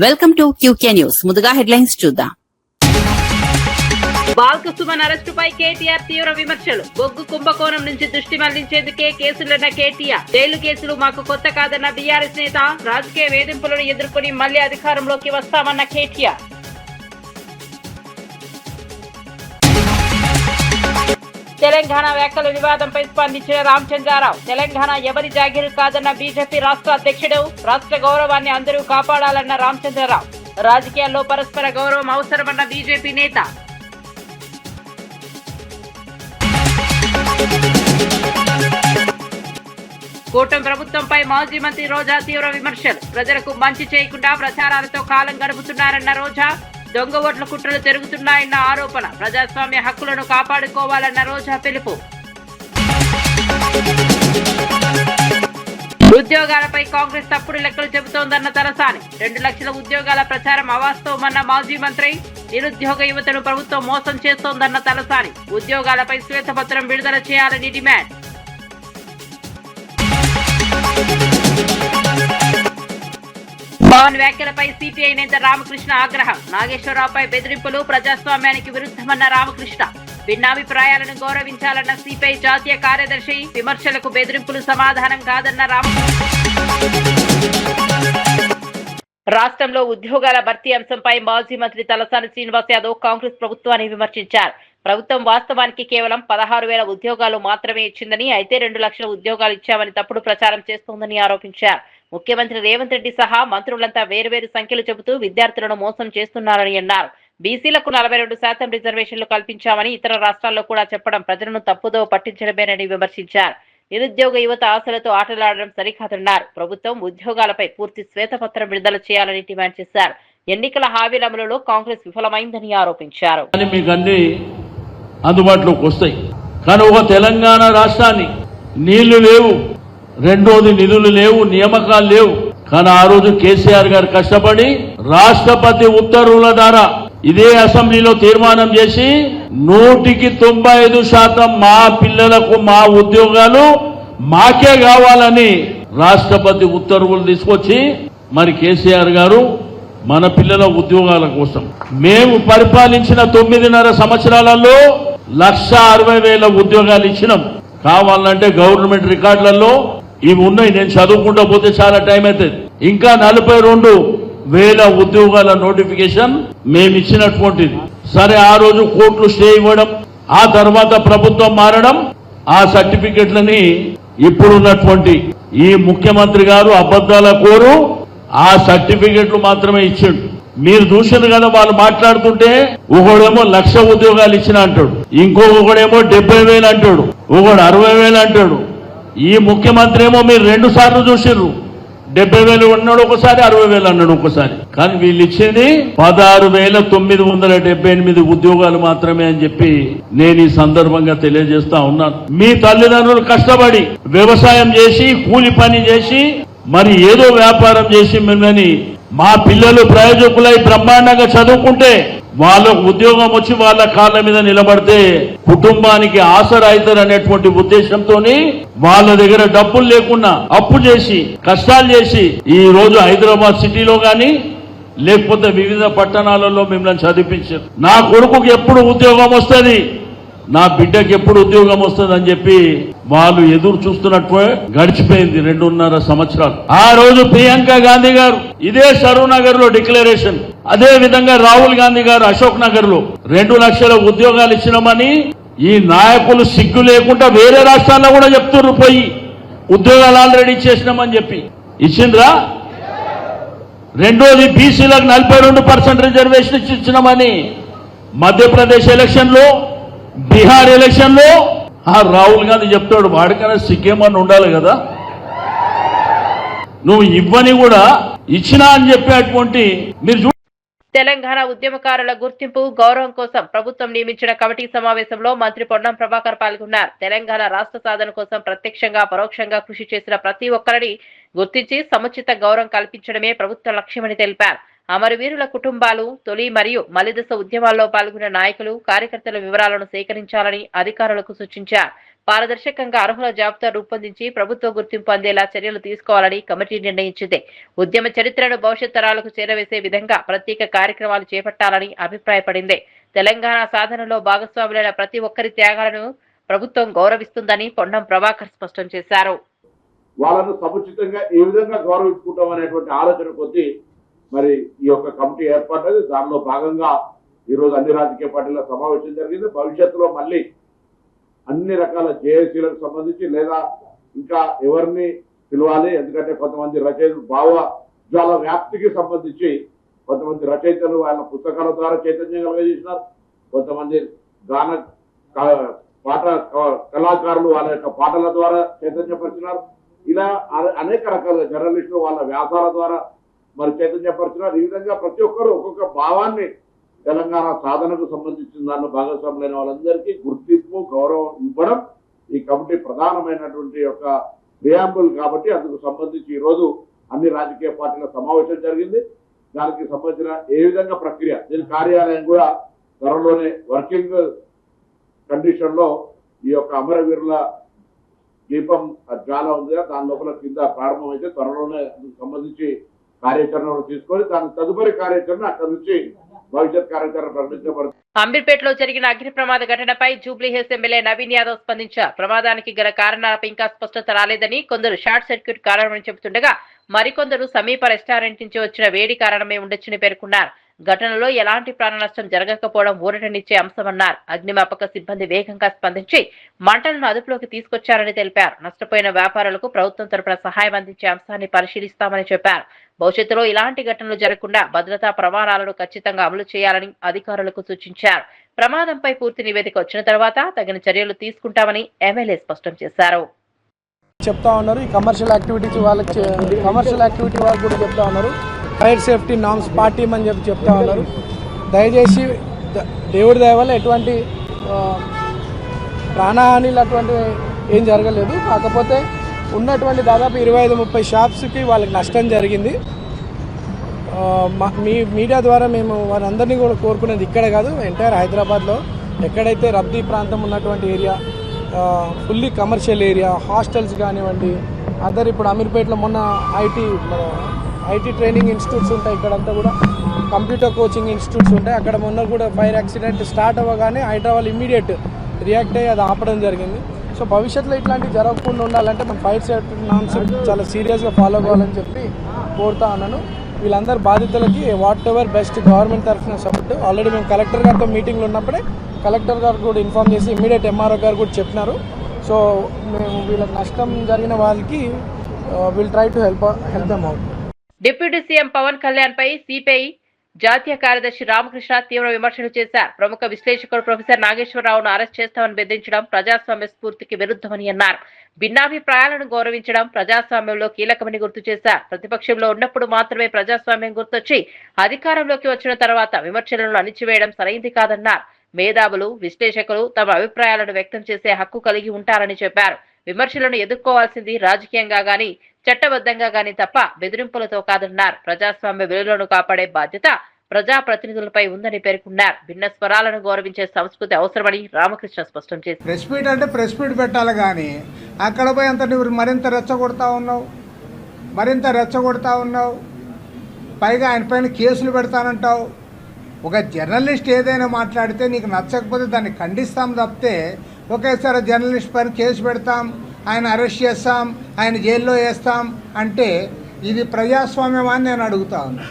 Welcome to QK news. ముందుగా headlines చూద్దాం. బాల్క సుమన్ అరెస్టుపై కేటీఆర్ తీవ్ర విమర్శలు. బొగ్గు కుంభకోణం నుంచి దృష్టి మళ్లించేందుకే కేసులన్న కేటీఆర్. జైలు కేసులు మాకు కొత్త కాదన్న బీఆర్ఎస్ నేత. రాజకీయ వేధింపులను ఎదుర్కొని మళ్లీ అధికారంలోకి వస్తామన్న కేటీఆర్. తెలంగాణ వ్యాఖ్యల వివాదంపై స్పందించిన రామచంద్రారావు. తెలంగాణ ఎవరి జాగీరు కాదన్న బీజేపీ రాష్ట్ర అధ్యక్షుడు. రాష్ట్ర గౌరవాన్ని అందరూ కాపాడాలన్న రామచంద్రరావు. రాజకీయాల్లో పరస్పర గౌరవం అవసరమన్న బీజేపీ నేత. కూటమి ప్రభుత్వంపై మాజీ మంత్రి రోజా తీవ్ర విమర్శలు. ప్రజలకు మంచి చేయకుండా ప్రచారాలతో కాలం గడుపుతున్నారన్న రోజా. దొంగ ఓట్ల కుట్రలు జరుగుతున్నాయన్న ఆరోపణ. ప్రజాస్వామ్య హక్కులను కాపాడుకోవాలన్న రోజా పిలుపు. ఉద్యోగాలపై కాంగ్రెస్ తప్పుడు లెక్కలు చెబుతోందన్న తలసాని. 2 లక్షల ఉద్యోగాల ప్రచారం అవాస్తవమన్న మాజీ మంత్రి. నిరుద్యోగ యువతను ప్రభుత్వం మోసం చేస్తోందన్న తలసాని. ఉద్యోగాలపై శ్వేతపత్రం విడుదల చేయాలని డిమాండ్. పవన్ వ్యాఖ్యలపై సిపిఐ నేత రామకృష్ణ ఆగ్రహం. నాగేశ్వరరావుపై బెదిరింపులు ప్రజాస్వామ్యానికి విరుద్ధమన్న రామకృష్ణ. భిన్నాభిప్రాయాలను గౌరవించాలన్న సిపిఐ జాతీయ కార్యదర్శి. విమర్శలకు బెదిరింపులు సమాధానం కాదన్న రామకృష్ణ. రాష్ట్రంలో ఉద్యోగాల భర్తీ అంశంపై మాజీ మంత్రి తలసాని శ్రీనివాస్ యాదవ్ కాంగ్రెస్ ప్రభుత్వాన్ని విమర్శించారు. ప్రభుత్వం వాస్తవానికి కేవలం 16,000 ఉద్యోగాలు మాత్రమే ఇచ్చిందని, అయితే 2 లక్షల ఉద్యోగాలు ఇచ్చామని తప్పుడు ప్రచారం చేస్తోందని ఆరోపించారు. ముఖ్యమంత్రి రేవంత్ రెడ్డి సహా మంత్రులంతా వేర్వేరు సంఖ్యలు చెబుతూ విద్యార్థులను మోసం చేస్తున్నారని అన్నారు. బీసీలకు 42% రిజర్వేషన్లు కల్పించామని ఇతర రాష్ట్రాల్లో కూడా చెప్పడం ప్రజలను తప్పుదో పట్టించడమేనని విమర్శించారు. నిరుద్యోగ యువత ఆశలతో ఆటలాడడం సరికాదన్నారు. ప్రభుత్వం ఉద్యోగాలపై పూర్తి శ్వేతపత్రం విడుదల చేయాలని డిమాండ్ చేశారు. ఎన్నికల హామీల అమలులో కాంగ్రెస్ విఫలమైందని ఆరోపించారు. అందుబాటులోకి వస్తాయి కానీ ఒక తెలంగాణ రాష్ట్రాన్ని నీళ్లు లేవు, రెండోది నిధులు లేవు, నియామకాలు లేవు. కానీ ఆ రోజు కేసీఆర్ గారు కష్టపడి రాష్ట్రపతి ఉత్తర్వుల ద్వారా ఇదే అసెంబ్లీలో తీర్మానం చేసి 195% మా పిల్లలకు మా ఉద్యోగాలు మాకే కావాలని రాష్ట్రపతి ఉత్తర్వులు తీసుకొచ్చి మరి కేసీఆర్ గారు మన పిల్లల ఉద్యోగాల కోసం మేము పరిపాలించిన 9.5 సంవత్సరాలలో 160,000 ఉద్యోగాలు ఇచ్చినాం. కావాలంటే గవర్నమెంట్ రికార్డులలో ఇవి ఉన్నాయి, నేను చదువుకుంటూ పోతే చాలా టైం అవుతుంది. ఇంకా 42,000 ఉద్యోగాల నోటిఫికేషన్ మేము ఇచ్చినటువంటిది. సరే, ఆ రోజు కోర్టులు స్టే ఇవ్వడం, ఆ తర్వాత ప్రభుత్వం మారడం, ఆ సర్టిఫికెట్లని ఇప్పుడున్నటువంటి ఈ ముఖ్యమంత్రి గారు అబద్ధాల కోరు ఆ సర్టిఫికెట్లు మాత్రమే ఇచ్చాడు. మీరు చూసారు కదా, వాళ్ళు మాట్లాడుతుంటే ఒకడేమో 1,00,000 ఉద్యోగాలు ఇచ్చిన అంటాడు, ఇంకొకడేమో 70,000 అంటాడు, ఒకడు 60,000 అంటాడు. ఈ ముఖ్యమంత్రి ఏమో మీరు 2 సార్లు చూసిర్రు, 70,000 అన్నాడు ఒకసారి, 60,000 అన్నాడు ఒకసారి. కానీ వీళ్ళు ఇచ్చింది 16,978 ఉద్యోగాలు మాత్రమే అని చెప్పి నేను ఈ సందర్భంగా తెలియజేస్తా ఉన్నాను. మీ తల్లిదండ్రులు కష్టపడి వ్యవసాయం చేసి కూలి పని చేసి మరి ఏదో వ్యాపారం చేసి మిమ్మల్ని మా పిల్లలు ప్రయోజకులై బ్రహ్మాండంగా చదువుకుంటే వాళ్ళకు ఉద్యోగం వచ్చి వాళ్ళ కాళ్ళ మీద నిలబడితే కుటుంబానికి ఆసరా అవుతారు అనేటువంటి ఉద్దేశంతో వాళ్ళ దగ్గర డబ్బులు లేకుండా అప్పు చేసి కష్టాలు చేసి ఈ రోజు హైదరాబాద్ సిటీలో గాని లేకపోతే వివిధ పట్టణాలలో మిమ్మల్ని చదివించారు. నా కొడుకుకి ఎప్పుడు ఉద్యోగం వస్తుంది, నా బిడ్డకి ఎప్పుడు ఉద్యోగం వస్తుంది అని చెప్పి వాళ్ళు ఎదురు చూస్తున్నట్టు గడిచిపోయింది 2.5 సంవత్సరాలు. ఆ రోజు ప్రియాంక గాంధీ గారు ఇదే సరూర్ నగర్ లో డిక్లరేషన్, అదే విధంగా రాహుల్ గాంధీ గారు అశోక్ నగర్ లో 2 లక్షల ఉద్యోగాలు ఇచ్చినామని ఈ నాయకులు సిగ్గు లేకుండా వేరే రాష్ట్రాల్లో కూడా చెప్తున్నారు, పోయి ఉద్యోగాలు ఆల్రెడీ ఇచ్చేసినామని చెప్పి. ఇచ్చిండ్రా? రెండోది బీసీలకు 42% రిజర్వేషన్ ఇచ్చినామని మధ్యప్రదేశ్ ఎలక్షన్ లో, బీహార్ ఎలక్షన్ లో ఆ రాహుల్ గాంధీ చెప్తాడు. వాడికైనా సిగ్గేమని ఉండాలి కదా, నువ్వు ఇవ్వని కూడా ఇచ్చినా అని చెప్పేటువంటి మీరు. తెలంగాణ ఉద్యమకారుల గుర్తింపు గౌరవం కోసం ప్రభుత్వం నియమించిన కమిటీ సమావేశంలో మంత్రి పొన్నం ప్రభాకర్ పాల్గొన్నారు. తెలంగాణ రాష్ట్ర సాధన కోసం ప్రత్యక్షంగా పరోక్షంగా కృషి చేసిన ప్రతి ఒక్కరిని గుర్తించి సముచిత గౌరవం కల్పించడమే ప్రభుత్వ లక్ష్యమని తెలిపారు. అమరవీరుల కుటుంబాలు, తొలి మరియు మలిదశ ఉద్యమాల్లో పాల్గొన్న నాయకులు, కార్యకర్తల వివరాలను సేకరించాలని అధికారులకు సూచించారు. పారదర్శకంగా అర్హుల జాబితా రూపొందించి ప్రభుత్వ గుర్తింపు అందేలా చర్యలు తీసుకోవాలని కమిటీ నిర్ణయించింది. ఉద్యమ చరిత్రను భవిష్యత్ తరాలకు చేరవేసే విధంగా ప్రత్యేక కార్యక్రమాలు చేపట్టాలని అభిప్రాయపడింది. తెలంగాణ సాధనలో భాగస్వాములైన ప్రతి ఒక్కరి త్యాగాలను ప్రభుత్వం గౌరవిస్తుందని పొన్నం ప్రభాకర్ స్పష్టం చేశారు. వాళ్ళను సముచితంగా ఏ విధంగా గౌరవించుకుంటాం అనేటువంటి ఆలోచన కొద్దీ మరి ఈ యొక్క కమిటీ ఏర్పడ్డది. దానిలో భాగంగా ఈరోజు అన్ని రాజకీయ పార్టీల సమావేశం జరిగింది. భవిష్యత్తులో మళ్ళీ అన్ని రకాల జేఏసీలకు సంబంధించి లేదా ఇంకా ఎవరిని పిలవాలి, ఎందుకంటే కొంతమంది రచయితలు భావజాల వ్యాప్తికి సంబంధించి కొంతమంది రచయితలు వాళ్ళ పుస్తకాల ద్వారా చైతన్యం కలగజేసినారు. కొంతమంది గాన పాట కళాకారులు వాళ్ళ యొక్క పాటల ద్వారా చైతన్యపరిచినారు. ఇలా అనేక రకాల జర్నలిస్టులు వాళ్ళ వ్యాసాల ద్వారా మరి చైతన్యపరిచినారు. ఈ విధంగా ప్రతి ఒక్కరు ఒక్కొక్క భావాన్ని తెలంగాణ సాధనకు సంబంధించిన దానిలో భాగస్వాములైన వాళ్ళందరికీ గుర్తింపు గౌరవం ఇవ్వడం ఈ కమిటీ ప్రధానమైనటువంటి యొక్క ప్రియాంబుల్. కాబట్టి అందుకు సంబంధించి ఈరోజు అన్ని రాజకీయ పార్టీల సమావేశం జరిగింది. దానికి సంబంధించిన ఏ విధంగా ప్రక్రియ, దీని కార్యాలయం కూడా త్వరలోనే వర్కింగ్ కండిషన్ లో ఈ యొక్క అమరవీరుల దీపం చాలా ఉంది, దాని లోపల కింద ప్రారంభమైతే త్వరలోనే సంబంధించి కార్యాచరణలు తీసుకొని దాని తదుపరి కార్యాచరణ అక్కడి నుంచి భవిష్యత్ కార్యాచరణ ప్రకటించబడుతుంది. అమీర్పేటలో జరిగిన అగ్ని ప్రమాద ఘటనపై జూబ్లీహిల్స్ ఎమ్మెల్యే నవీన్ యాదవ్ స్పందించారు. ప్రమాదానికి గల కారణాలపై ఇంకా స్పష్టత రాలేదని, కొందరు షార్ట్ సర్క్యూట్ కారణమని చెబుతుండగా మరికొందరు సమీప రెస్టారెంట్ నుంచి వచ్చిన వేడి కారణమే ఉండొచ్చని పేర్కొన్నారు. ఘటనలో ఎలాంటి ప్రాణ నష్టం జరగకపోవడం ఊరటనిచ్చే అంశమన్నారు. అగ్నిమాపక సిబ్బంది వేగంగా స్పందించి మంటలను అదుపులోకి తీసుకొచ్చారని తెలిపారు. నష్టపోయిన వ్యాపారులకు ప్రభుత్వం తరపున సహాయం అందించే అంశాన్ని పరిశీలిస్తామని చెప్పారు. భవిష్యత్తులో ఇలాంటి ఘటనలు జరగకుండా భద్రతా ప్రమాణాలను ఖచ్చితంగా అమలు చేయాలని అధికారులకు సూచించారు. ప్రమాదంపై పూర్తి నివేదిక వచ్చిన తర్వాత తగిన చర్యలు తీసుకుంటామని ఎమ్మెల్యే స్పష్టం చేశారు. చెప్తా ఉన్నారు. ఈ కమర్షియల్ యాక్టివిటీ వాళ్ళకి కూడా చెప్తా ఉన్నారు. ఫైర్ సేఫ్టీ నామ్స్ పాటిమని చెప్తా ఉన్నారు. దయచేసి దేవుడి దయ వల్ల ఎటువంటి ప్రాణహానిలు అటువంటివి ఏం జరగలేదు. కాకపోతే ఉన్నటువంటి దాదాపు 25-30 షాప్స్కి వాళ్ళకి నష్టం జరిగింది. మీ మీడియా ద్వారా మేము వారందరినీ కూడా కోరుకునేది ఇక్కడ కాదు, ఎంటైర్ హైదరాబాద్లో ఎక్కడైతే రద్దీ ప్రాంతం ఉన్నటువంటి area, fully commercial area, hostels కానివ్వండి, అదర్ ఇప్పుడు అమీర్పేటలో మొన్న ఐటీ ట్రైనింగ్ ఇన్స్టిట్యూట్స్ ఉంటాయి, ఇక్కడంతా కూడా కంప్యూటర్ కోచింగ్ ఇన్స్టిట్యూట్స్ ఉంటాయి. అక్కడ మొన్న కూడా ఫైర్ యాక్సిడెంట్ స్టార్ట్ అవ్వగానే హైదరాబాద్ ఇమ్మీడియట్ రియాక్ట్ అయ్యి అది ఆపడం జరిగింది. సో భవిష్యత్తులో ఇట్లాంటివి జరగకుండా ఉండాలంటే మనం ఫైర్ సేఫ్టీ నామ్స్ చాలా సీరియస్గా ఫాలో కావాలని చెప్పి కోరుతా ఉన్నాను. వీళ్ళందరి బాధితులకి వాట్ ఎవర్ బెస్ట్ గవర్నమెంట్ తరఫున సపోర్ట్. ఆల్రెడీ మేము కలెక్టర్ గారితో మీటింగ్లో ఉన్నప్పుడే కలెక్టర్ గారు కూడా ఇన్ఫార్మ్ చేసి ఇమ్మీడియట్ ఎంఆర్ఓ గారు కూడా చెప్పినారు. సో మేము వీళ్ళకి నష్టం జరిగిన వాళ్ళకి will try to help them out. Deputy CM Pawan Kalyan పై సిపిఐ జాతీయ కార్యదర్శి రామకృష్ణ తీవ్ర విమర్శలు చేశారు. ప్రముఖ విశ్లేషకుడు ప్రొఫెసర్ నాగేశ్వరరావును అరెస్ట్ చేస్తామని బెదిరించడం ప్రజాస్వామ్య స్ఫూర్తికి విరుద్ధమని అన్నారు. భిన్నాభిప్రాయాలను గౌరవించడం ప్రజాస్వామ్యంలో కీలకమని గుర్తు చేశారు. ప్రతిపక్షంలో ఉన్నప్పుడు మాత్రమే ప్రజాస్వామ్యం గుర్తొచ్చి అధికారంలోకి వచ్చిన తర్వాత విమర్శలను అణిచివేయడం సరైంది కాదన్నారు. మేధావులు, విశ్లేషకులు తమ అభిప్రాయాలను వ్యక్తం చేసే హక్కు కలిగి ఉంటారని చెప్పారు. విమర్శలను ఎదుర్కోవాల్సింది రాజకీయంగా గాని చట్టబద్ధంగా గాని తప్ప బెదిరింపులతో కాదన్నారు. ప్రజాస్వామ్య విలువలను కాపాడే బాధ్యత ప్రజాప్రతినిధులపై ఉందని పేర్కొన్నారు. భిన్న స్వరాలను గౌరవించే సంస్కృతి అవసరమని రామకృష్ణ స్పష్టం చేశారు. ప్రెస్ మీట్ అంటే ప్రెస్ మీట్ పెట్టాలి, కానీ అక్కడ పోయి అంత నువ్వు మరింత రెచ్చగొడతా ఉన్నావు. పైగా ఆయన పైన కేసులు పెడతానంటావు. ఒక జర్నలిస్ట్ ఏదైనా మాట్లాడితే నీకు నచ్చకపోతే దాన్ని ఖండిస్తాం తప్పితే ఒకేసారి జర్నలిస్ట్ పైన కేసు పెడతాం, ఆయన అరెస్ట్ చేస్తాం, ఆయన జైల్లో వేస్తాం అంటే ఇది ప్రజాస్వామ్యం అని నేను అడుగుతా ఉన్నా.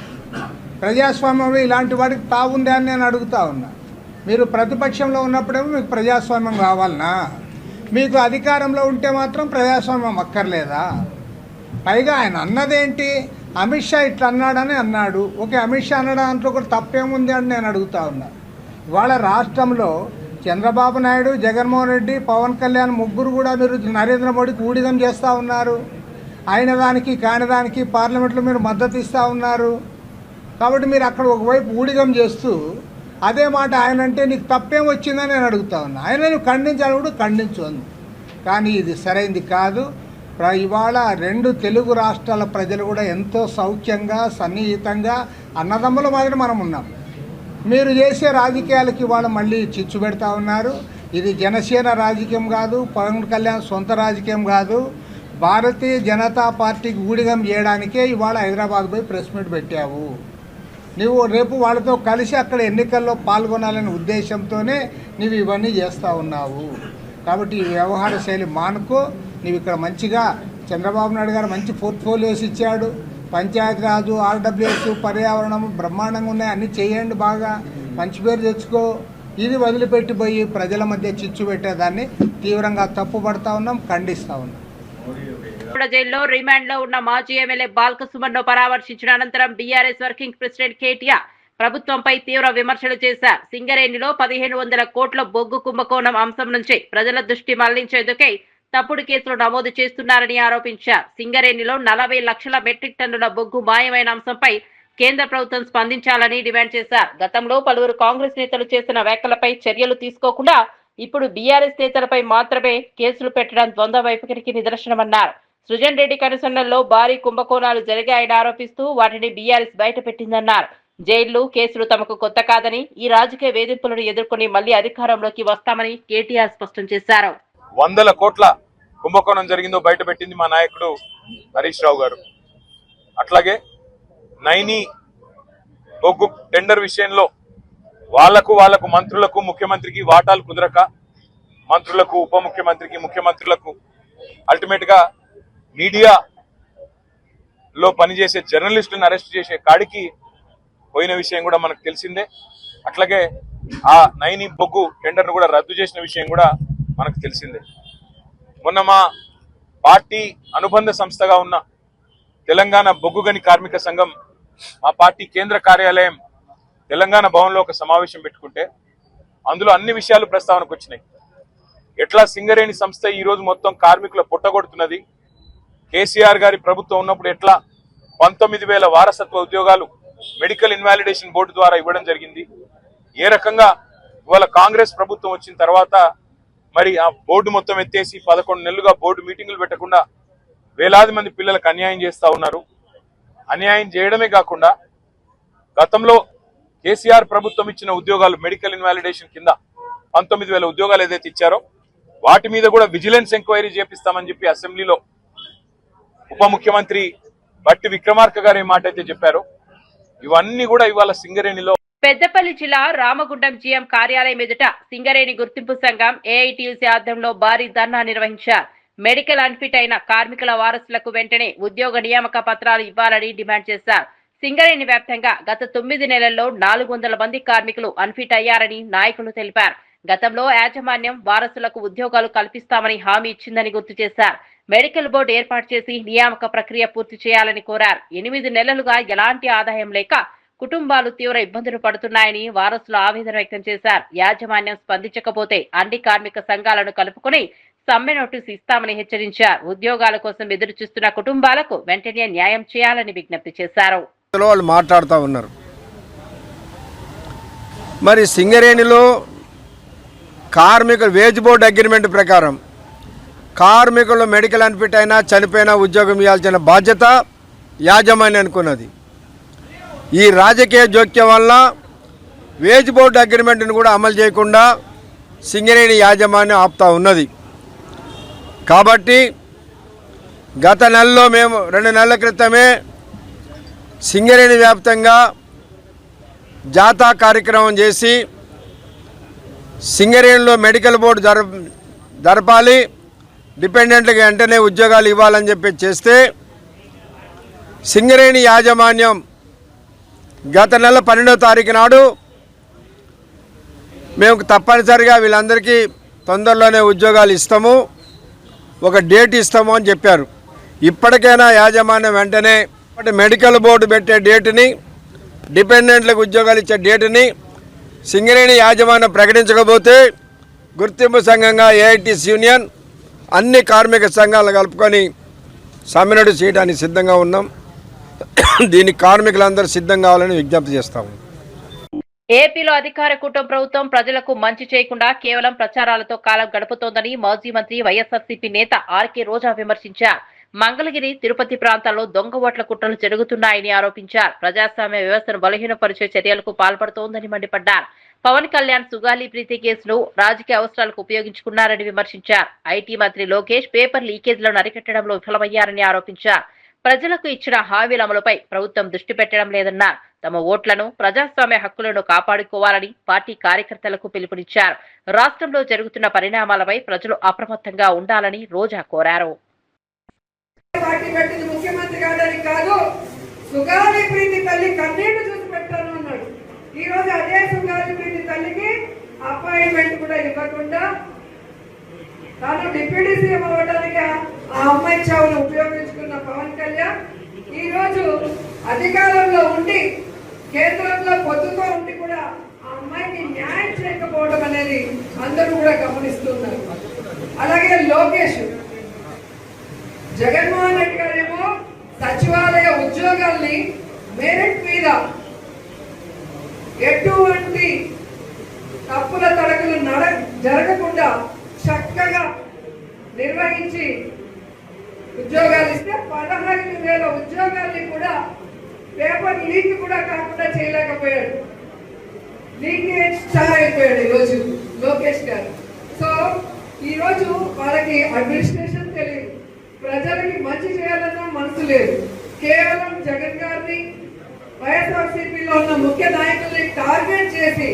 ప్రజాస్వామ్యంలో ఇలాంటి వాడికి తావుంది అని నేను అడుగుతా ఉన్నా. మీరు ప్రతిపక్షంలో ఉన్నప్పుడేమో మీకు ప్రజాస్వామ్యం కావాలనా? మీకు అధికారంలో ఉంటే మాత్రం ప్రజాస్వామ్యం అక్కర్లేదా? పైగా ఆయన అన్నదేంటి, అమిత్ షా ఇట్లా అన్నాడని అన్నాడు. ఓకే, అమిత్ షా అన్న దాంట్లో కూడా తప్పేముంది అని నేను అడుగుతా ఉన్నా. ఇవాళ రాష్ట్రంలో చంద్రబాబు నాయుడు, జగన్మోహన్ రెడ్డి, పవన్ కళ్యాణ్ ముగ్గురు కూడా మీరు నరేంద్ర మోడీకి ఊడిగం చేస్తూ ఉన్నారు. అయిన దానికి కాని దానికి పార్లమెంట్లో మీరు మద్దతు ఇస్తూ ఉన్నారు. కాబట్టి మీరు అక్కడ ఒకవైపు ఊడిగం చేస్తూ అదే మాట ఆయన అంటే నీకు తప్పేం వచ్చిందని నేను అడుగుతా ఉన్నా. ఆయన నువ్వు ఖండించాలి కూడా ఖండించు అంది, కానీ ఇది సరైంది కాదు. ఇవాళ 2 తెలుగు రాష్ట్రాల ప్రజలు కూడా ఎంతో సౌఖ్యంగా సన్నిహితంగా అన్నదమ్ముల మాదిరి మనం ఉన్నాం. మీరు చేసే రాజకీయాలకి ఇవాళ మళ్ళీ చిచ్చు పెడతా ఉన్నారు. ఇది జనసేన రాజకీయం కాదు, పవన్ కళ్యాణ్ సొంత రాజకీయం కాదు. భారతీయ జనతా పార్టీకి ఊడిగం చేయడానికే ఇవాళ హైదరాబాద్ పోయి ప్రెస్ మీట్ పెట్టావు. నువ్వు రేపు వాళ్ళతో కలిసి అక్కడ ఎన్నికల్లో పాల్గొనాలనే ఉద్దేశంతోనే నువ్వు ఇవన్నీ చేస్తూ ఉన్నావు. కాబట్టి ఈ వ్యవహార శైలి మానుకో. నువ్వు ఇక్కడ మంచిగా చంద్రబాబు నాయుడు గారు మంచి పోర్ట్ఫోలియోస్ ఇచ్చాడు. పంచాయతీరాజు, ఆర్డబ్ల్యూఎస్, పర్యావరణం బ్రహ్మాండంగా ఉన్నాయి. అన్నీ చేయండి, బాగా మంచి పేరు తెచ్చుకో. ఇది వదిలిపెట్టి పోయి ప్రజల మధ్య చిచ్చు పెట్టేదాన్ని తీవ్రంగా తప్పుపడతా ఉన్నాం, ఖండిస్తూ ఉన్నాం. జైల్లో రిమాండ్ లో ఉన్న మాజీ ఎమ్మెల్యే బాల్క సుమన్ ను పరామర్శించిన అనంతరం బీఆర్ఎస్ వర్కింగ్ ప్రెసిడెంట్ కేటీఆర్ ప్రభుత్వంపై తీవ్ర విమర్శలు చేశారు. సింగరేణిలో 1500 కోట్ల బొగ్గు కుంభకోణం అంశం నుంచి ప్రజల దృష్టి మళ్లించేందుకే తప్పుడు కేసులు నమోదు చేస్తున్నారని ఆరోపించారు. సింగరేణిలో 40 లక్షల మెట్రిక్ టన్నుల బొగ్గు మాయమైన అంశంపై కేంద్ర ప్రభుత్వం స్పందించాలని డిమాండ్ చేశారు. గతంలో పలువురు కాంగ్రెస్ నేతలు చేసిన వ్యాఖ్యలపై చర్యలు తీసుకోకుండా ఇప్పుడు బీఆర్ఎస్ నేతలపై మాత్రమే కేసులు పెట్టడం ద్వంద్వ వైఖరికి నిదర్శనమన్నారు. సృజన్ రెడ్డి కనుసన్నల్లో భారీ కుంభకోణాలు జరిగాయని ఆరోపిస్తూ వాటిని బీఆర్ఎస్ బయటపెట్టిందన్నారు. జైళ్లు, కేసులు తమకు కొత్త కాదని, ఈ రాజకీయ వేధింపులను ఎదుర్కొని మళ్లీ అధికారంలోకి వస్తామని కేటీఆర్ స్పష్టం చేశారు. 100 కోట్ల కుంభకోణం జరిగిందో బయటపెట్టింది మా నాయకుడు హరీష్ రావు గారు. అట్లాగే నైని బొగ్గు టెండర్ విషయంలో వాళ్లకు మంత్రులకు, ముఖ్యమంత్రికి వాటాలు కుదరక మంత్రులకు, ఉప ముఖ్యమంత్రికి, ముఖ్యమంత్రులకు అల్టిమేట్ గా మీడియాలో పనిచేసే జర్నలిస్టులను అరెస్ట్ చేసే కాడికి పోయిన విషయం కూడా మనకు తెలిసిందే. అట్లాగే ఆ నైని బొగ్గు టెండర్ను కూడా రద్దు చేసిన విషయం కూడా మనకు తెలిసిందే. మొన్న మా పార్టీ అనుబంధ సంస్థగా ఉన్న తెలంగాణ బొగ్గు గని కార్మిక సంఘం మా పార్టీ కేంద్ర కార్యాలయం తెలంగాణ భవన్లో ఒక సమావేశం పెట్టుకుంటే అందులో అన్ని విషయాలు ప్రస్తావనకు వచ్చినాయి. ఎట్లా సింగరేణి సంస్థ ఈ రోజు మొత్తం కార్మికుల పుట్టగొడుతున్నది, కేసీఆర్ గారి ప్రభుత్వం ఉన్నప్పుడు ఎట్లా 19,000 వారసత్వ ఉద్యోగాలు మెడికల్ ఇన్వాలిడేషన్ బోర్డు ద్వారా ఇవ్వడం జరిగింది, ఏ రకంగా ఇవాళ కాంగ్రెస్ ప్రభుత్వం వచ్చిన తర్వాత మరి ఆ బోర్డు మొత్తం ఎత్తేసి 11 నెలలుగా బోర్డు మీటింగులు పెట్టకుండా వేలాది మంది పిల్లలకు అన్యాయం చేస్తా ఉన్నారు. అన్యాయం చేయడమే కాకుండా గతంలో కేసీఆర్ ప్రభుత్వం ఇచ్చిన ఉద్యోగాలు మెడికల్ ఇన్వాలిడేషన్ కింద 19,000 ఉద్యోగాలు ఏదైతే ఇచ్చారో వాటి మీద కూడా విజిలెన్స్ ఎంక్వైరీ చేపిస్తామని చెప్పి అసెంబ్లీలో ఉప ముఖ్యమంత్రి బట్టి విక్రమార్క గారు ఏ మాట అయితే చెప్పారో ఇవన్నీ కూడా ఇవాళ సింగరేణిలో. పెద్దపల్లి జిల్లా రామగుండం జీఎం కార్యాలయం ఎదుట సింగరేణి గుర్తింపు సంఘం ఏఐటీయూసీ ఆధ్వర్యంలో భారీ ధర్నా నిర్వహించారు. మెడికల్ అన్ఫిట్ అయిన కార్మికుల వారసులకు వెంటనే ఉద్యోగ నియామక పత్రాలు ఇవ్వాలని డిమాండ్ చేశారు. సింగరేణి వ్యాప్తంగా గత 9 నెలల్లో 400 మంది కార్మికులు అన్ఫిట్ అయ్యారని నాయకులు తెలిపారు. గతంలో యాజమాన్యం వారసులకు ఉద్యోగాలు కల్పిస్తామని హామీ ఇచ్చిందని గుర్తు చేశారు. మెడికల్ బోర్డు ఏర్పాటు చేసి నియామక ప్రక్రియ పూర్తి చేయాలని కోరారు. 8 నెలలుగా ఎలాంటి ఆదాయం లేక కుటుంబాలు తీవ్ర ఇబ్బందులు పడుతున్నాయని వారసులు ఆవేదన వ్యక్తం చేశారు. యాజమాన్యం స్పందించకపోతే అన్ని కార్మిక సంఘాలను కలుపుకుని సమ్మె నోటీసు ఇస్తామని హెచ్చరించారు. ఉద్యోగాల కోసం ఎదురు చూస్తున్న కుటుంబాలకు వెంటనే న్యాయం చేయాలని విజ్ఞప్తి చేశారు. వాళ్ళు మాట్లాడుతూ ఉన్నారు. మరి సింగరేణిలో కార్మికుల వేజ్ బోర్డు అగ్రిమెంట్ ప్రకారం కార్మికులు మెడికల్ అన్ఫిట్ అయినా చనిపోయినా ఉద్యోగం ఇవ్వాల్సిన బాధ్యత యాజమాన్యం అనుకున్నది. ఈ రాజకీయ జోక్యం వల్ల వేజ్ బోర్డు అగ్రిమెంట్ను కూడా అమలు చేయకుండా సింగరేణి యాజమాన్యం ఆపుతా ఉన్నది. కాబట్టి గత నెలలో మేము 2 నెలల క్రితమే సింగరేణి వ్యాప్తంగా జాతా కార్యక్రమం చేసి సింగరేణిలో మెడికల్ బోర్డు జరపాలి, డిపెండెంట్లకు వెంటనే ఉద్యోగాలు ఇవ్వాలని చెప్పి చేస్తే సింగరేణి యాజమాన్యం గత నెల 12వ తారీఖు నాడు మేము తప్పనిసరిగా వీళ్ళందరికీ తొందరలోనే ఉద్యోగాలు ఇస్తాము, ఒక డేట్ ఇస్తాము అని చెప్పారు. ఇప్పటికైనా యాజమాన్యం వెంటనే మెడికల్ బోర్డు పెట్టే డేటుని, డిపెండెంట్లకు ఉద్యోగాలు ఇచ్చే డేటుని సింగరేణి యాజమాన్యం ప్రకటించకపోతే గుర్తింపు సంఘంగా ఏఐటీసీ యూనియన్ అన్ని కార్మిక సంఘాలను కలుపుకొని సమ్మె చేయడానికి సిద్ధంగా ఉన్నాం. దీనికి కార్మికులందరూ సిద్ధం కావాలని విజ్ఞప్తి చేస్తాము. ఏపీలో అధికార కూటమి ప్రభుత్వం ప్రజలకు మంచి చేయకుండా కేవలం ప్రచారాలతో కాలం గడుపుతోందని మాజీ మంత్రి వైఎస్ఆర్సీపీ నేత ఆర్కే రోజా విమర్శించారు. మంగళగిరి, తిరుపతి ప్రాంతాల్లో దొంగ ఓట్ల కుట్రలు జరుగుతున్నాయని ఆరోపించారు. ప్రజాస్వామ్య వ్యవస్థను బలహీనపరిచే చర్యలకు పాల్పడుతోందని మండిపడ్డారు. పవన్ కళ్యాణ్ సుగాలి ప్రీతి కేసును రాజకీయ అవసరాలకు ఉపయోగించుకున్నారని విమర్శించారు. ఐటీ మంత్రి లోకేష్ పేపర్ లీకేజ్లను అరికట్టడంలో విఫలమయ్యారని ఆరోపించారు. ప్రజలకు ఇచ్చిన హామీల అమలుపై ప్రభుత్వం దృష్టి పెట్టడం లేదన్నారు. తమ ఓట్లను, ప్రజాస్వామ్య హక్కులను కాపాడుకోవాలని పార్టీ కార్యకర్తలకు పిలుపునిచ్చారు. రాష్ట్రంలో జరుగుతున్న పరిణామాలపై ప్రజలు అప్రమత్తంగా ఉండాలని రోజా కోరారు. పార్టీ పెట్టింది ముఖ్యమంత్రి కాదని కాదు, సుగాలి ప్రీతి తల్లి కన్నీళ్లు చూసి పెట్టాను అన్నాడు. ఈ రోజు అదే సుగాలి ప్రీతి తల్లికి అపాయింట్మెంట్ కూడా ఇవ్వకుండా తాను డిప్యూటీ సీఎం అవ్వడానికి ఆ అమ్మాయి చావును ఉపయోగించుకున్న పవన్ కళ్యాణ్ ఈ రోజు అధికారంలో ఉండి కేంద్రంలో పొత్తుతో ఉండి కూడా ఆ అమ్మాయికి న్యాయం చేయకపోవడం అనేది అందరూ కూడా గమనిస్తున్నారు. అలాగే లోకేష్, జగన్మోహన్ రెడ్డి గారేమో సచివాలయ ఉద్యోగాల్ని మెరిట్ మీద ఎటువంటి తప్పుల తడకలు జరగకుండా చక్కగా నిర్వహించి ఉద్యోగాలు ఇస్తే 15,000 ఉద్యోగాల్ని కూడా పేపర్ లీక్ కూడా కాకుండా చేయలేకపోయాడు. లీకేజ్ చాలా అయిపోయాడు ఈరోజు లోకేష్ గారు. సో ఈరోజు వాళ్ళకి అడ్మినిస్ట్రేషన్ తెలియదు, ప్రజలకి మంచి చేయాలన్న మనసు లేదు. కేవలం జగన్ గారిని, వైఎస్ఆర్సీపీలో ఉన్న ముఖ్య నాయకుల్ని టార్గెట్ చేసి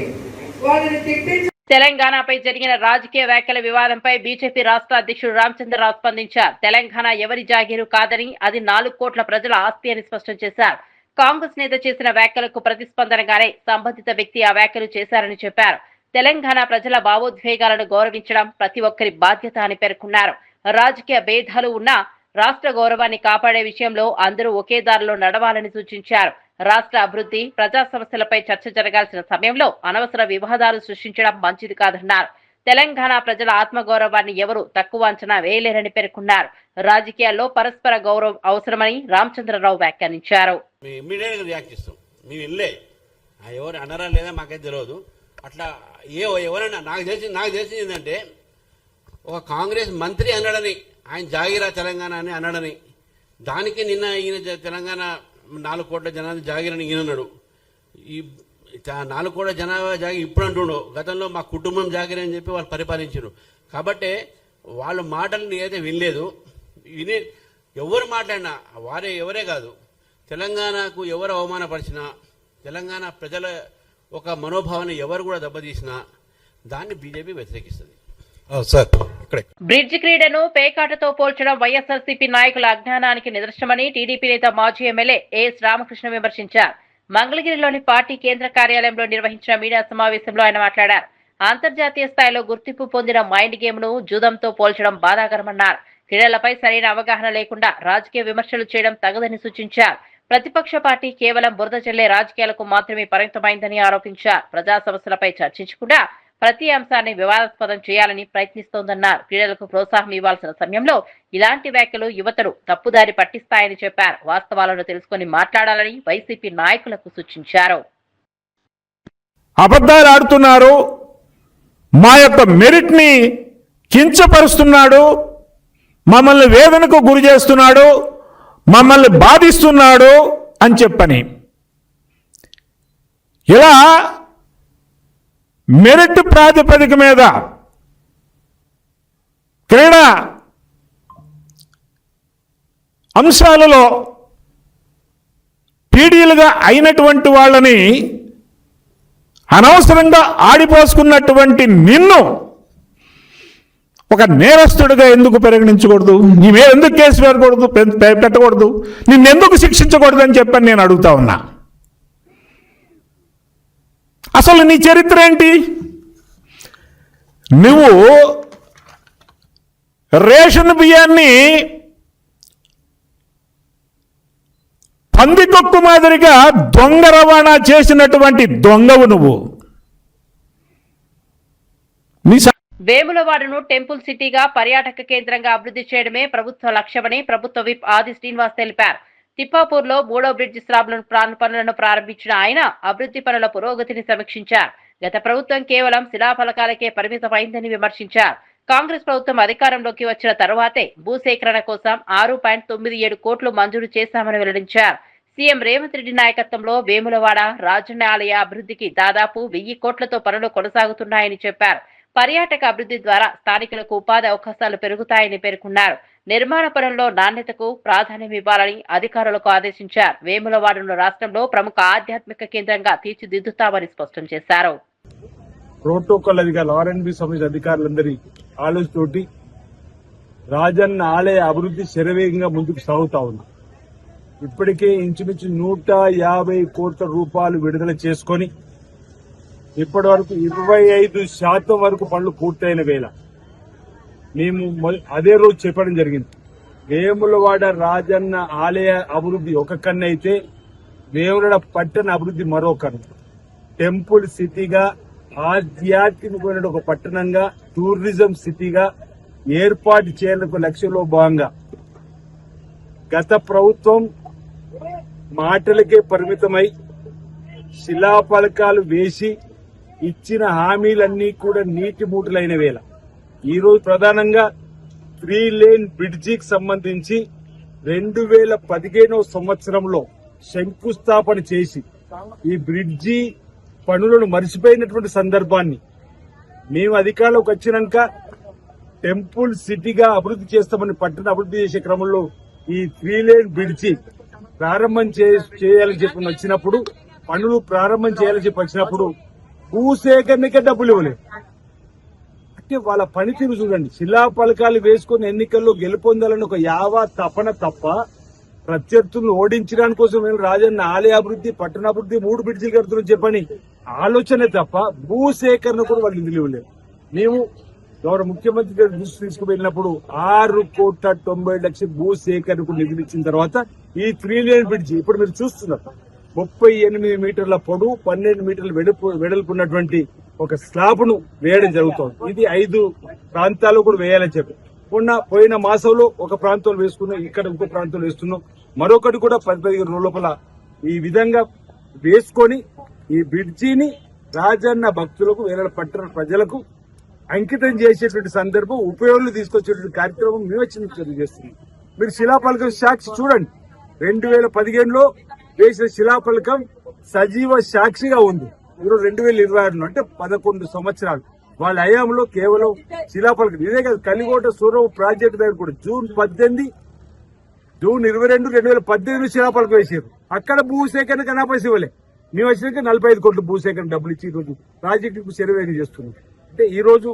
వాళ్ళని తిట్టించి తెలంగాణపై జరిగిన రాజకీయ వ్యాఖ్యల వివాదంపై బీజేపీ రాష్ట్ర అధ్యక్షుడు రామచంద్రరావు స్పందించారు. తెలంగాణ ఎవరి జాగీరు కాదని, అది 4 కోట్ల ప్రజల ఆస్తి అని స్పష్టం చేశారు. కాంగ్రెస్ నేత చేసిన వ్యాఖ్యలకు ప్రతిస్పందనగానే సంబంధిత వ్యక్తి ఆ వ్యాఖ్యలు చేశారని చెప్పారు. తెలంగాణ ప్రజల భావోద్వేగాలను గౌరవించడం ప్రతి ఒక్కరి బాధ్యత అని పేర్కొన్నారు. రాజకీయ భేదాలు ఉన్నా రాష్ట్ర గౌరవాన్ని కాపాడే విషయంలో అందరూ ఒకే దారిలో నడవాలని సూచించారు. రాష్ట్ర అభివృద్ధి, ప్రజా సమస్యలపై చర్చ జరగాల్సిన సమయంలో అనవసర వివాదాలు సృష్టించడం మంచిది కాదన్నారు. తెలంగాణ ప్రజల ఆత్మగౌరవాన్ని ఎవరు తక్కువ అంచనా వేయలేరని పేర్కొన్నారు. రాజకీయాల్లో పరస్పర గౌరవం అవసరమని రామచంద్రరావు వ్యాఖ్యానించారు. ఎవరు అన్నారా లేదా మాకైతే తెలియదు. అట్లా ఎవరన్నా నాకు తెలిసింది ఏంటంటే ఒక కాంగ్రెస్ మంత్రి అన్నాడని, ఆయన జాగిరా తెలంగాణ అని అన్నాడని, దానికి నిన్న ఈయన తెలంగాణ 4 కోట్ల జనాభా జాగిరని ఈయన అన్నాడు. ఈ 4 కోట్ల జనాభా జాగి ఇప్పుడు అంటుండో, గతంలో మా కుటుంబం జాగిరి అని చెప్పి వాళ్ళు పరిపాలించారు. కాబట్టి వాళ్ళ మాటలు నేనైతే వినలేదు. ఎవరు మాట్లాడినా వారే ఎవరే కాదు, తెలంగాణకు ఎవరు అవమానపరిచినా, తెలంగాణ ప్రజల ఒక మనోభావాన్ని ఎవరు కూడా దెబ్బతీసినా దాన్ని బీజేపీ వ్యతిరేకిస్తుంది. బ్రిడ్జ్ క్రీడను పేకాటతో పోల్చడం వైఎస్ఆర్సీపీ నాయకుల అజ్ఞానానికి నిదర్శనమని టీడీపీ నేత మాజీ ఎమ్మెల్యే ఏఎస్ రామకృష్ణ విమర్శించారు. మంగళగిరిలోని పార్టీ కేంద్ర కార్యాలయంలో నిర్వహించిన మీడియా సమావేశంలో ఆయన మాట్లాడారు. అంతర్జాతీయ స్థాయిలో గుర్తింపు పొందిన మైండ్ గేమ్ ను జూదంతో పోల్చడం బాధాకరమన్నారు. క్రీడలపై సరైన అవగాహన లేకుండా రాజకీయ విమర్శలు చేయడం తగదని సూచించారు. ప్రతిపక్ష పార్టీ కేవలం బురద చల్లే రాజకీయాలకు మాత్రమే పరిమితమైందని ఆరోపించారు. ప్రజా సమస్యలపై చర్చించకుండా ప్రతి అంశాన్ని వివాదాస్పదం చేయాలని ప్రయత్నిస్తోందన్నారు. క్రీడలకు ప్రోత్సాహం ఇవ్వాల్సిన సమయంలో ఇలాంటి వ్యాఖ్యలు యువతను తప్పుదారి పట్టిస్తాయని చెప్పారు. వాస్తవాలను తెలుసుకుని మాట్లాడాలని వైసీపీ నాయకులకు సూచించారు. అబద్ధాలు ఆడుతున్నారు, మా యొక్క మెరిట్ ని కించపరుస్తున్నాడు, మమ్మల్ని వేదనకు గురి చేస్తున్నాడు, మమ్మల్ని బాధిస్తున్నాడు అని చెప్పని ఇలా మెరిట్ ప్రాతిపదిక మీద క్రీడా అంశాలలో పీడీలుగా అయినటువంటి వాళ్ళని అనవసరంగా ఆడిపోసుకున్నటువంటి నిన్ను ఒక నేరస్తుడిగా ఎందుకు పరిగణించకూడదు? నీ మీద ఎందుకు కేసు పెట్టకూడదు? నిన్నెందుకు శిక్షించకూడదు అని చెప్పని నేను అడుగుతా ఉన్నా. అసలు నీ చరిత్ర ఏంటి? నువ్వు రేషన్ బియ్యాన్ని పందికొక్కు మాదిరిగా దొంగ రవాణా చేసినటువంటి దొంగవు నువ్వు. వేములవాడను టెంపుల్ సిటీగా పర్యాటక కేంద్రంగా అభివృద్ధి చేయడమే ప్రభుత్వ లక్ష్యమని ప్రభుత్వ విప్ ఆది శ్రీనివాస్ తెలిపారు. తిప్పాపూర్లో 3వ బ్రిడ్జి స్లాబ్లను పనులను ప్రారంభించిన ఆయన అభివృద్ధి పనుల పురోగతిని సమీక్షించారు. గత ప్రభుత్వం కేవలం శిలాఫలకాలకే పరిమితమైందని విమర్శించారు. కాంగ్రెస్ ప్రభుత్వం అధికారంలోకి వచ్చిన తరువాతే భూసేకరణ కోసం 6.97 కోట్లు మంజూరు చేశామని వెల్లడించారు. సీఎం రేవంత్ రెడ్డి నాయకత్వంలో వేములవాడ రాజన్న ఆలయ అభివృద్ధికి దాదాపు 1000 కోట్లతో పనులు కొనసాగుతున్నాయని చెప్పారు. పర్యాటక అభివృద్ధి ద్వారా స్థానికులకు ఉపాధి అవకాశాలు పెరుగుతాయని పేర్కొన్నారు. నిర్మాణ పనుల్లో నాణ్యతకు ప్రాధాన్యం ఇవ్వాలని అధికారులకు ఆదేశించారు. వేములవాడను రాష్ట్రంలో ప్రముఖ ఆధ్యాత్మిక కేంద్రంగా తీర్చిదిద్దుతామని స్పష్టం చేశారు. ప్రోటోకాల్ అధికారులు ఆర్ఎండ్బి సంబంధించిన అధికారులందరి ఆలోచనతోటి రాజన్న ఆలయ అభివృద్ధి శరవేగంగా ముందుకు సాగుతా ఉంది. ఇప్పటికే ఇంచుమించు 150 కోట్ల రూపాయలు విడుదల చేసుకుని ఇప్పటి వరకు 25% వరకు పనులు పూర్తయిన వేళ మేము అదే రోజు చెప్పడం జరిగింది. వేములవాడ రాజన్న ఆలయ అభివృద్ధి ఒక కన్ను అయితే వేములవాడ పట్టణ అభివృద్ధి మరో కన్ను. టెంపుల్ సిటీగా ఆధ్యాత్మికమైన ఒక పట్టణంగా టూరిజం సిటీగా ఏర్పాటు చేయాలనే లక్ష్యంలో భాగంగా గత ప్రభుత్వం మాటలకే పరిమితమై శిలాఫలకాలు వేసి ఇచ్చిన హామీలన్నీ కూడా నీటి మూటలైన వేళ ఈరోజు ప్రధానంగా 3 లేన్ బ్రిడ్జికి సంబంధించి 2015వ సంవత్సరంలో శంకుస్థాపన చేసి ఈ బ్రిడ్జి పనులను మరిచిపోయినటువంటి సందర్భాన్ని మేము అధికారంలోకి వచ్చినాక టెంపుల్ సిటీగా అభివృద్ధి చేస్తామని పట్టణ అభివృద్ధి చేసే క్రమంలో ఈ 3 లేన్ బ్రిడ్జి ప్రారంభం చేయాలని చెప్పి వచ్చినప్పుడు పనులు ప్రారంభం చేయాలని చెప్పి వచ్చినప్పుడు భూసేకరణకే డబ్బులు ఇవ్వలేదు. అంటే వాళ్ళ పనితీరు చూడండి. శిలాఫలకాలు వేసుకుని ఎన్నికల్లో గెలుపొందాలని ఒక తపన తప్ప ప్రత్యర్థులను ఓడించడానికి కోసం మేము రాజన్న ఆలయ అభివృద్ధి పట్టణాభివృద్ధి 3 బ్రిడ్జిలు కడుతున్నాం చెప్పని ఆలోచనే తప్ప భూసేకరణ కూడా వాళ్ళు నిధులు ఇవ్వలేదు. మేము గౌరవ ముఖ్యమంత్రి గారు దృష్టి తీసుకువెళ్ళినప్పుడు 6,90,00,000 భూసేకరణకు నిధులు ఇచ్చిన తర్వాత ఈ 3 లేన్ బ్రిడ్జి ఇప్పుడు మీరు చూస్తున్నారు 38 మీటర్ల పొడవు 12 మీటర్ల వెడల్పు ఉన్నటువంటి ఒక స్లాబ్ ను వేయడం జరుగుతోంది. ఇది 5 ప్రాంతాల్లో కూడా వేయాలని చెప్పి పోయిన మాసంలో ఒక ప్రాంతంలో వేసుకున్నాం, ఇక్కడ ఇంకో ప్రాంతంలో వేస్తున్నాం. మరొకటి కూడా 10-15 రోజుల లోపల ఈ విధంగా వేసుకొని ఈ బ్రిడ్జిని రాజన్న భక్తులకు వేరే పట్టణ ప్రజలకు అంకితం చేసేటువంటి సందర్భం ఉపయోగంలో తీసుకొచ్చేటువంటి కార్యక్రమం మేము వచ్చి చేస్తున్నాం. మీరు శిలాఫలకం సాక్షి చూడండి. 2015లో వేసిన శిలాఫలకం సజీవ సాక్షిగా ఉంది. ఈరోజు 2026 అంటే 11 సంవత్సరాలు వాళ్ళ హయాంలో కేవలం శిలాఫలకం. ఇదే కాదు, కలిగోట సూరవ ప్రాజెక్టు దగ్గర కూడా జూన్ 22, 2018 శిలాఫలకం వేసారు. అక్కడ భూసేకరణ కనాపేసి ఇవ్వలే. మేము వచ్చినాక 45 కోట్లు భూసేకరణ డబ్బులు ఇచ్చి ఈరోజు ప్రాజెక్టుకు శరవేగం చేస్తున్నాం. అంటే ఈ రోజు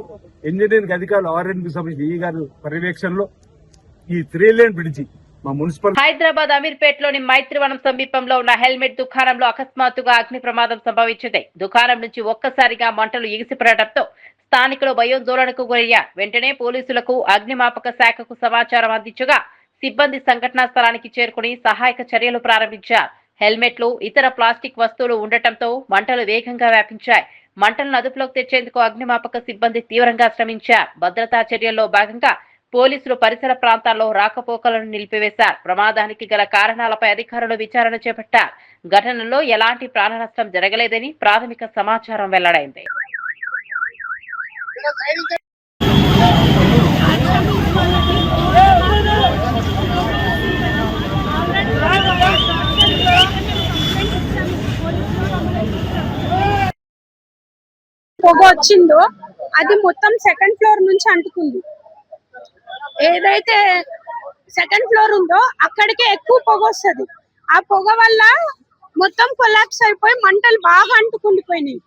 ఇంజనీరింగ్ అధికారులు ఆర్ఎండ్బి సంబంధించి ఈ గారు పర్యవేక్షణలో ఈ 3 లేన్ బ్రిడ్జి మా మున్సిపల్ హైదరాబాద్ అమీర్పేటలోని మైత్రివనం సమీపంలో ఉన్న హెల్మెట్ దుకాణంలో అకస్మాత్తుగా అగ్ని ప్రమాదం సంభవించింది. దుకాణం నుంచి ఒక్కసారిగా మంటలు ఎగిసిపడటంతో స్థానికులు భయోందోళనకు గురయ్యారు. వెంటనే పోలీసులకు అగ్నిమాపక శాఖకు సమాచారం అందించగా సిబ్బంది సంఘటనా స్థలానికి చేరుకుని సహాయక చర్యలు ప్రారంభించారు. హెల్మెట్లు, ఇతర ప్లాస్టిక్ వస్తువులు ఉండటంతో మంటలు వేగంగా వ్యాపించాయి. మంటలను అదుపులోకి తెచ్చేందుకు అగ్నిమాపక సిబ్బంది తీవ్రంగా శ్రమించారు. భద్రతా చర్యల్లో భాగంగా పోలీసులు పరిసర ప్రాంతాల్లో రాకపోకలను నిలిపివేశారు. ప్రమాదానికి గల కారణాలపై అధికారులు విచారణ చేపట్టారు. ఘటనలో ఎలాంటి ప్రాణ నష్టం జరగలేదని ప్రాథమిక సమాచారం వెల్లడైంది. పొగ వచ్చిందో అది మొత్తం సెకండ్ ఫ్లోర్ నుంచి అంటుకుంది. ఏదైతే సెకండ్ ఫ్లోర్ ఉందో అక్కడికే ఎక్కువ పొగ వస్తుంది. ఆ పొగ వల్ల మొత్తం కొలాప్స్ అయిపోయి మంటలు బాగా అంటుకుండిపోయినాయి.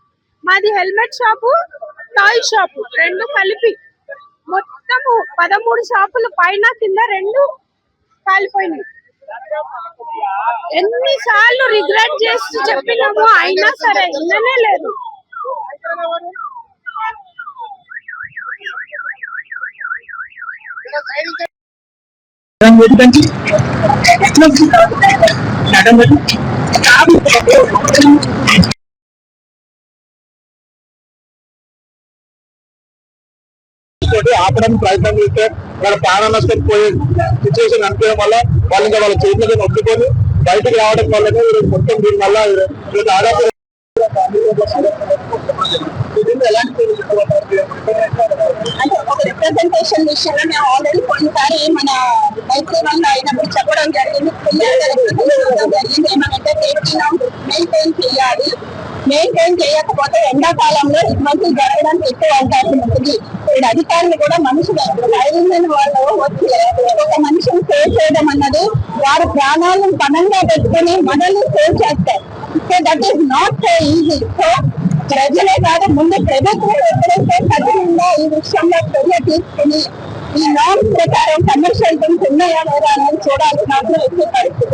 మాది హెల్మెట్ షాపు, టాయ్ షాపు 2 కలిపి మొత్తము 13 షాపులు పైన కింద 2 కాలిపోయినాయి. ఎన్నిసార్లు రిగ్రెట్ చేసి చెప్పినాము, అయినా సరే విననే లేదు. ఆపడానికి ప్రయత్నం చేస్తే వాళ్ళ ప్రాణ నష్టం పోయే సిచ్యువేషన్ అనిపించడం వల్ల వాళ్ళు ఇంకా వాళ్ళ చేతులను నొప్పుకొని బయటకు రావడం వల్లనే మొత్తం దీని వల్ల దాదాపు ఎలాంటి రిప్రజెంటేషన్ విషయంలో మేము ఆల్రెడీ కొన్నిసారి మన మైత్రి వల్ల అయినప్పుడు చెప్పడం జరిగింది. ఏమంటే మెయింటైన్ చేయాలి. మెయింటైన్ చేయకపోతే ఎండాకాలంలో ఇటువంటి జరగడానికి ఎక్కువ అవకాశం ఉంటుంది. ఇప్పుడు అధికారులు కూడా మనుషులు ధైర్యమైన వాళ్ళు వచ్చి ఒక మనిషిని సేవ్ చేయడం అన్నది వారి ప్రాణాలను పణంగా పెట్టుకుని మనల్ని సేవ్ చేస్తారు. So that is not so easy. So ప్రజలే కాదు, ముందు ప్రభుత్వం ఎప్పుడైతే కఠినంగా ఈ విషయంలో చర్య తీసుకుని ఈ నామ్స్ ప్రకారం కమర్షియల్ థింగ్స్ ఉన్నాయా లేదా అనేది చూడాల్సిన అవసరం ఎక్కువ పరిస్థితి.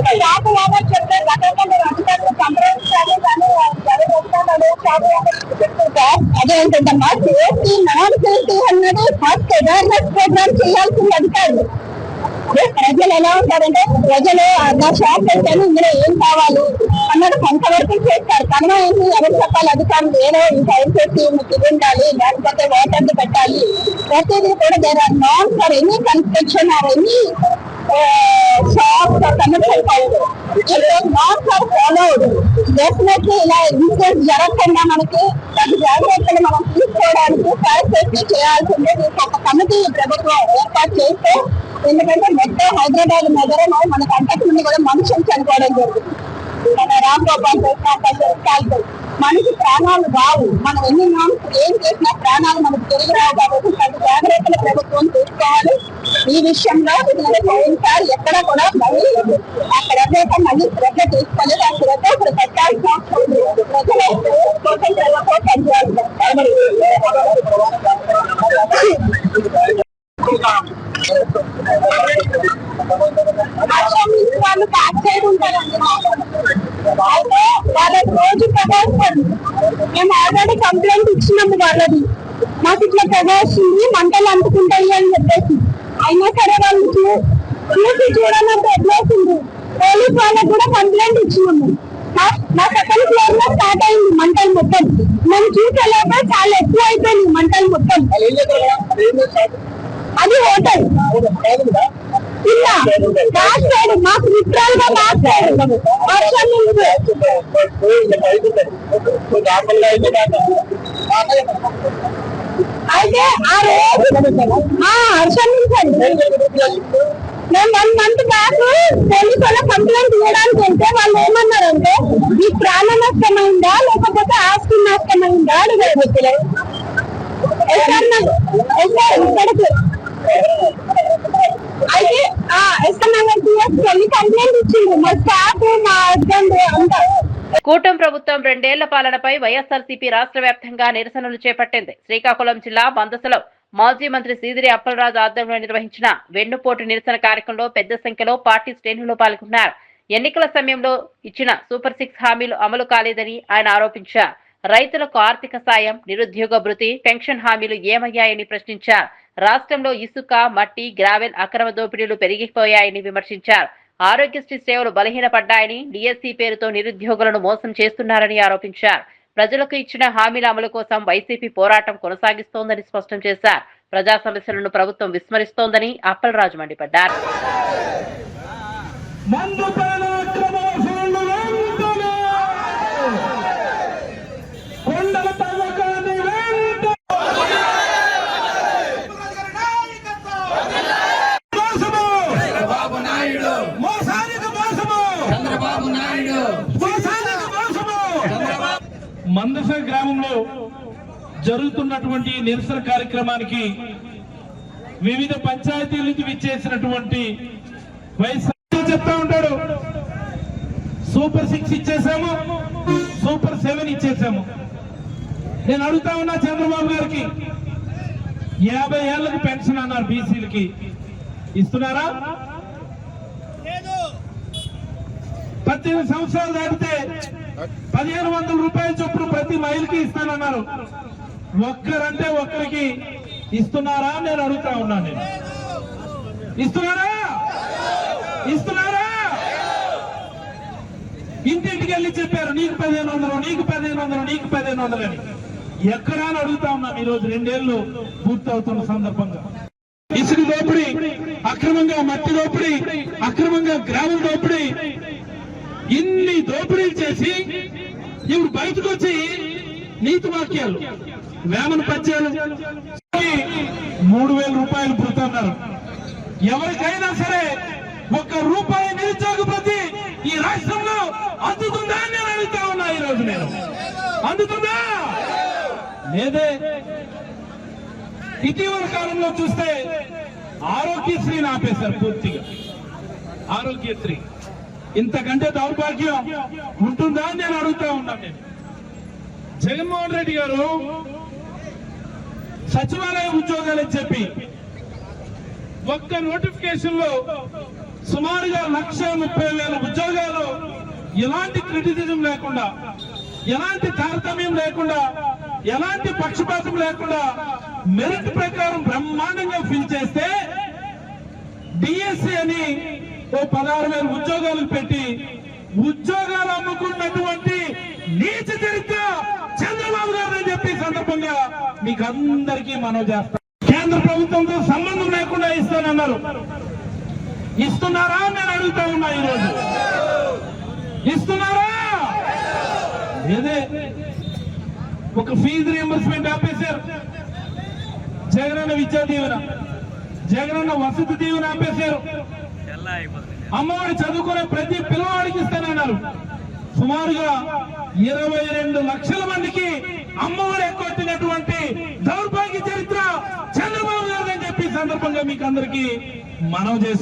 చెప్తే గతంలో అధికారులు సంప్రదించాలి కానీ అదేంటమ్మా సేఫ్టీ నాన్ సేఫ్టీ అన్నది ఫస్ట్ అవేర్నెస్ ప్రోగ్రామ్ చేయాల్సిన అధికారులు. ప్రజలు ఎలా ఉంటారంటే ప్రజలు నా షాప్ వెళ్తాను ఇందులో ఏం కావాలి అన్నది కొంతవరకు చేస్తారు. కనుక ఏంటి ఎవరు చెప్పాలి అధికారులు ఏదో ఇంకా సేఫ్టీ ఉండాలి లేకపోతే వాటర్ పెట్టాలి. ప్రతిదీ కూడా there are not for any construction or any shops or commercial house not for followed. Definitely ఇలా ఇన్సిడెంట్స్ జరగకుండా మనకి ప్రతి జాగ్రత్తలు మనం తీసుకోవడానికి ఫైర్ సేఫ్టీ చేయాల్సిందే. దీనికి ఒక కమిటీ ప్రభుత్వం ఏర్పాటు చేస్తే, ఎందుకంటే మొత్తం హైదరాబాద్ నగరం మనకు అంతకుముందు కూడా మనుషులు చనిపోవడం జరుగుతుంది. మన రామ్ గోపాల్ కాల్పల్ మనిషి ప్రాణాలు రావు. మనం ఎన్ని నామ్స్ ఏం చేసినా ప్రాణాలు మనకు తిరిగి రావు. కాబట్టి ప్రతి జాగ్రత్తలు ప్రభుత్వం తీసుకోవాలి. ఈ విషయంలో పోయినసారి ఎక్కడ కూడా మళ్ళీ అక్కడ ఎవరైతే మళ్ళీ శ్రద్ధ తీసుకోలేదు. ఆ శ్రద్ధ ఇప్పుడు పెట్టాల్సిన అవసరం లేదు. ప్రజల కోసం ప్రభుత్వం పనిచేయాలి. వాళ్ళు బ్యాక్ సైడ్ ఉంటారండి. అయితే వాళ్ళకి రోజు ప్రవేశించండి. మేము ఆల్రెడీ కంప్లైంట్ ఇచ్చినాము వాళ్ళది, మాకు ఇట్లా ప్రవేశింది మంటలు అంటుకుంటాయి అని చెప్పేసి. అయినా సరే వాళ్ళు చూసి చూడనంత వదిలేసింది. పోలీస్ వాళ్ళకి కూడా కంప్లైంట్ ఇచ్చినాము. మా సెకండ్ ఫ్లోర్ లో స్టార్ట్ అయింది మంటలు మొత్తం. మేము చూసేలోపే చాలా ఎక్కువ అయిపోయింది మంటలు మొత్తం. అది హోటల్ ఇలా బ్యాక్ సైడ్ మాకు లిటరల్ గా బ్యాక్ సైడ్ వర్షం అయితే ఆ రోజు హర్షించండి. మేము 1 month బ్యాక్ పోలీసు వాళ్ళ కంప్లైంట్ చేయడానికి వెళ్తే వాళ్ళు ఏమన్నారంటే ఈ ప్రాణ నష్టమైందా లేకపోతే ఆస్తి నష్టమైందా అడిగారు. అయితే కంప్లైంట్ ఇచ్చింది మా స్టాఫ్ మా హస్బెండ్ అంతా. కూటమి ప్రభుత్వం 2 ఏళ్ల పాలనపై వైఎస్ఆర్సీపీ రాష్ట్ర వ్యాప్తంగా నిరసనలు చేపట్టింది. శ్రీకాకుళం జిల్లా బందసలో మాజీ మంత్రి సీదిరి అప్పలరాజు ఆధ్వర్యంలో నిర్వహించిన వెన్నుపోటు నిరసన కార్యక్రమంలో పెద్ద సంఖ్యలో పార్టీ శ్రేణులు పాల్గొన్నారు. ఎన్నికల సమయంలో ఇచ్చిన సూపర్ 6 హామీలు అమలు కాలేదని ఆయన ఆరోపించారు. రైతులకు ఆర్థిక సాయం, నిరుద్యోగ భృతి, పెన్షన్ హామీలు ఏమయ్యాయని ప్రశ్నించారు. రాష్ట్రంలో ఇసుక, మట్టి, గ్రావెల్ అక్రమ దోపిడీలు పెరిగిపోయాయని విమర్శించారు. ఆరోగ్యశ్రీ సేవలు బలహీనపడ్డాయని, డిఎస్సీ పేరుతో నిరుద్యోగులను మోసం చేస్తున్నారని ఆరోపించారు. ప్రజలకు ఇచ్చిన హామీల అమలు కోసం వైసీపీ పోరాటం కొనసాగిస్తోందని స్పష్టం చేశారు. ప్రజా సమస్యలను ప్రభుత్వం విస్మరిస్తోందని అప్పలరాజు మండిపడ్డారు. మందస గ్రామంలో జరుగుతున్నటువంటి నిరసన కార్యక్రమానికి వివిధ పంచాయతీల నుంచి విచ్చేసినటువంటి వైఎస్ఆర్ చెప్తా ఉంటాడు, సూపర్ 6 ఇచ్చేసాము, సూపర్ 7 ఇచ్చేసాము. నేను అడుగుతా ఉన్నా చంద్రబాబు గారికి, 50 ఏళ్లకు పెన్షన్ అన్నారు బీసీలకి, ఇస్తున్నారా? 18 సంవత్సరాలు దాటితే 1500 రూపాయల చొప్పున ప్రతి మహిళకి ఇస్తానన్నారు. ఒక్కరంటే ఒక్కరికి ఇస్తున్నారా? నేను అడుగుతా ఉన్నాను. నేను ఇస్తున్నారా? ఇస్తున్నారా? ఇంటింటికి వెళ్ళి చెప్పారు నీకు 1500, నీకు 1500, నీకు 1500 అని. ఎక్కడా అని అడుగుతా ఉన్నాను. ఈరోజు 2 ఏళ్లు పూర్తవుతున్న సందర్భంగా ఇసుక దోపిడీ, అక్రమంగా మట్టి దోపిడీ, అక్రమంగా గ్రామం దోపిడీ, ఇన్ని దోపిడీలు చేసి ఇప్పుడు బయటకు వచ్చి నీతి వాక్యాలు, వేమన పద్యాలు, 3,000 రూపాయలు పుడుతున్నారు. ఎవరికైనా సరే ₹1 నిరుద్యోగ భృతి ఈ రాష్ట్రంలో అందుతుందా అని నేను అడుగుతా ఉన్నా. ఈ రోజు నేను అందుతుందా లేదే. ఇటీవల కాలంలో చూస్తే ఆరోగ్యశ్రీని ఆపేశారు పూర్తిగా. ఆరోగ్యశ్రీ ఇంతకంటే దౌర్భాగ్యం ఉంటుందా అని నేను అడుగుతా ఉన్నాను. నేను జగన్మోహన్ రెడ్డి గారు సచివాలయ ఉద్యోగాలు చెప్పి ఒక్క నోటిఫికేషన్ లో సుమారుగా 1,30,000 ఉద్యోగాలు ఎలాంటి క్రిటిసిజం లేకుండా, ఎలాంటి తారతమ్యం లేకుండా, ఎలాంటి పక్షపాతం లేకుండా మెరిట్ ప్రకారం బ్రహ్మాండంగా ఫిల్ చేస్తే డిఎస్సి అని 16,000 ఉద్యోగాలు పెట్టి ఉద్యోగాలు అమ్ముకున్నటువంటి నీచ చరిత్ర చంద్రబాబు గారు అని చెప్పి సందర్భంగా మీకు అందరికీ మనవి చేస్తాం. కేంద్ర ప్రభుత్వంతో సంబంధం లేకుండా ఇస్తానన్నారు. ఇస్తున్నారా నేను అడుగుతా ఉన్నా. ఈరోజు ఇస్తున్నారా లేదే. ఒక ఫీజు రియంబర్స్మెంట్ ఆపేశారు. జగనన్న విద్యా దీవెన, జగనన్న వసతి దీవెన ఆపేశారు. అమ్మఒడి చదువుకునే ప్రతి పిల్లవాడికి ఇస్తానన్నారు. సుమారుగా 22 లక్షల మందికి అమ్మఒడి ఎక్కొట్టినటువంటి దౌర్భాగ్య చరిత్ర చంద్రబాబు గారు అని చెప్పి సందర్భంగా మీకు అందరికీ మనవి చేసుకుంటున్నాను.